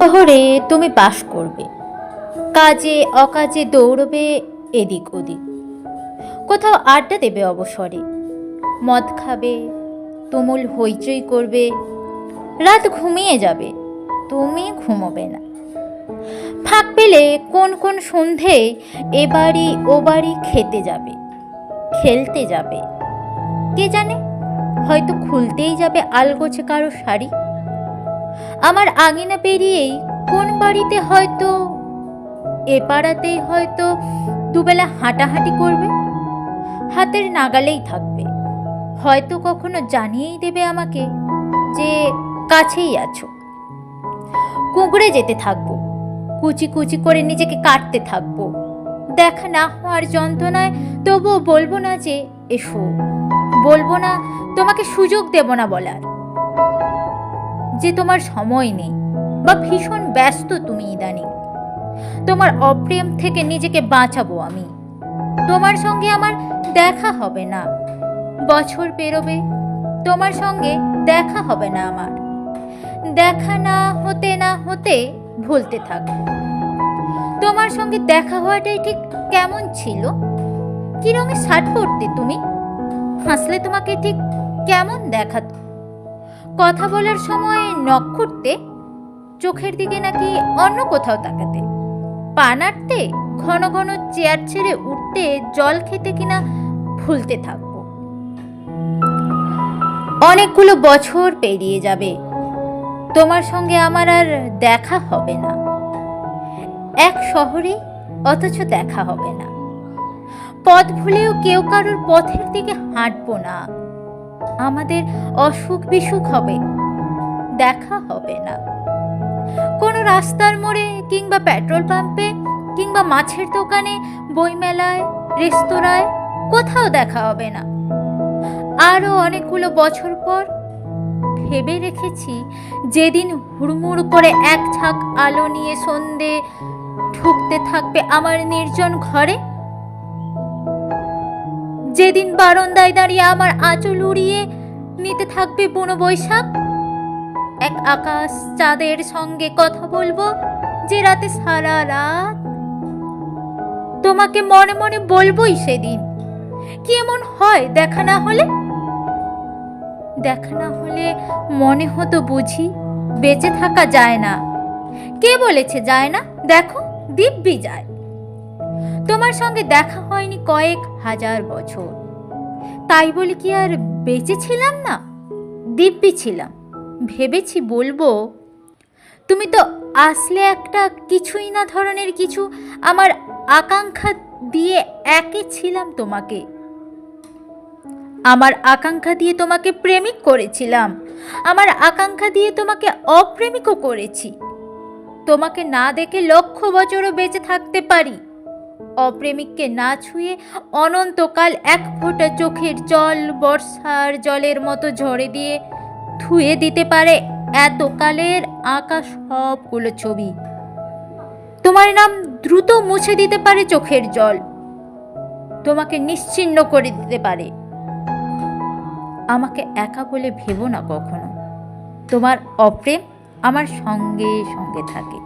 শহরে তুমি বাস করবে, কাজে অকাজে দৌড়বে এদিক ওদিক, কোথাও আড্ডা দেবে অবসরে, মদ খাবে, তুমুল হইচই করবে, রাত ঘুমিয়ে যাবে, তুমি ঘুমোবে না। ফাঁক পেলে কোন কোন সন্ধে এ বাড়ি ও বাড়ি খেতে যাবে, খেলতে যাবে, কে জানে, হয়তো খুলতেই যাবে আলগোছে কারো শাড়ি। আমার আঙিনা পেরিয়েই কোন বাড়িতে হয়তো, এ পাড়াতেই হয়তো দুবেলা হাঁটাহাঁটি করবে, হাতের নাগালেই থাকবে, হয়তো কখনো জানিয়েই দেবে আমাকে যে কাছেই আছো। কুঁকড়ে যেতে থাকবো, কুচি কুচি করে নিজেকে কাটতে থাকবো, দেখা না হওয়ার যন্ত্রণায় তবুও বলবো না যে এসো, বলবো না, তোমাকে সুযোগ দেব না বলার যে তোমার সময় নেই বা ভীষণ ব্যস্ত তুমি ইদানিং। তোমার অপ্রেম থেকে নিজেকে বাঁচাবো আমি। তোমার সঙ্গে আমার দেখা হবে না, বছর পেরোবে, তোমার সঙ্গে দেখা হবে না আমার, দেখা না হতে ভুলতে থাকবো। তোমার সঙ্গে দেখা হওয়াটাই ঠিক কেমন ছিল, কি রঙের শার্ট পরতে তুমি, হাসলে তোমাকে ঠিক কেমন দেখাতো, কথা বলার সময় নখ খুঁটতে, চোখের দিকে নাকি অন্য কোথাও তাকাতে, পা নাড়তে, ঘন ঘন চেয়ার ছেড়ে উঠতে, জল খেতে কিনা ভুলতে থাকবো। অনেকগুলো বছর পেরিয়ে যাবে, তোমার সঙ্গে আমার আর দেখা হবে না, এক শহরে অথচ দেখা হবে না। পথ ভুলেও কেউ কারোর পথের দিকে হাঁটবো না, আমাদের অসুখ বিসুখ হবে, দেখা হবে না। কোনো রাস্তার মোড়ে কিংবা পেট্রোল পাম্পে কিংবা মাছের দোকানে, বইমেলায়, রেস্তোরাঁয়, কোথাও দেখা হবে না। আরও অনেকগুলো বছর পর ভেবে রেখেছি, যেদিন হুড়মুড় করে এক ঝাঁক আলো নিয়ে সন্ধে ঢুকতে থাকবে আমার নির্জন ঘরে, যেদিন বারান্দায় দাঁড়িয়ে আমার আঁচল উড়িয়ে নিতে থাকবে বুনো বৈশাখ, এক আকাশ চাঁদের সঙ্গে কথা বলবো যে রাতে সারা রাত, তোমাকে মনে মনে বলবোই সেদিন, কি এমন হয় দেখা না হলে। দেখা না হলে মনে হতো বুঝি বেঁচে থাকা যায় না। কে বলেছে যায় না? দেখো দিব্যি যায়। তোমার সঙ্গে দেখা হয়নি কয়েক হাজার বছর, তাই বলে কি আর বেঁচে ছিলাম না? দিব্যি ছিলাম। ভেবেছি বলবো, তুমি তো আসলে একটা কিছুই না ধরনের কিছু, আমার আকাঙ্ক্ষা দিয়ে একে ছিলাম তোমাকে, আমার আকাঙ্ক্ষা দিয়ে তোমাকে প্রেমিক করেছিলাম, আমার আকাঙ্ক্ষা দিয়ে তোমাকে অপ্রেমিকও করেছি। তোমাকে না দেখে লক্ষ বছরও বেঁচে থাকতে পারি, অপ্রেমিককে না ছুঁয়ে অনন্তকাল এক ফোঁটা চোখের জল বর্ষার জলের মতো ঝরে দিয়ে ধুয়ে দিতে পারে এতকালের আঁকা সবগুলো ছবি। তোমার নাম দ্রুত মুছে দিতে পারে চোখের জল, তোমাকে নিশ্চিহ্ন করে দিতে পারে। আমাকে একা বলে ভেবো না কখনো, তোমার অপ্রেম আমার সঙ্গে সঙ্গে থাকে।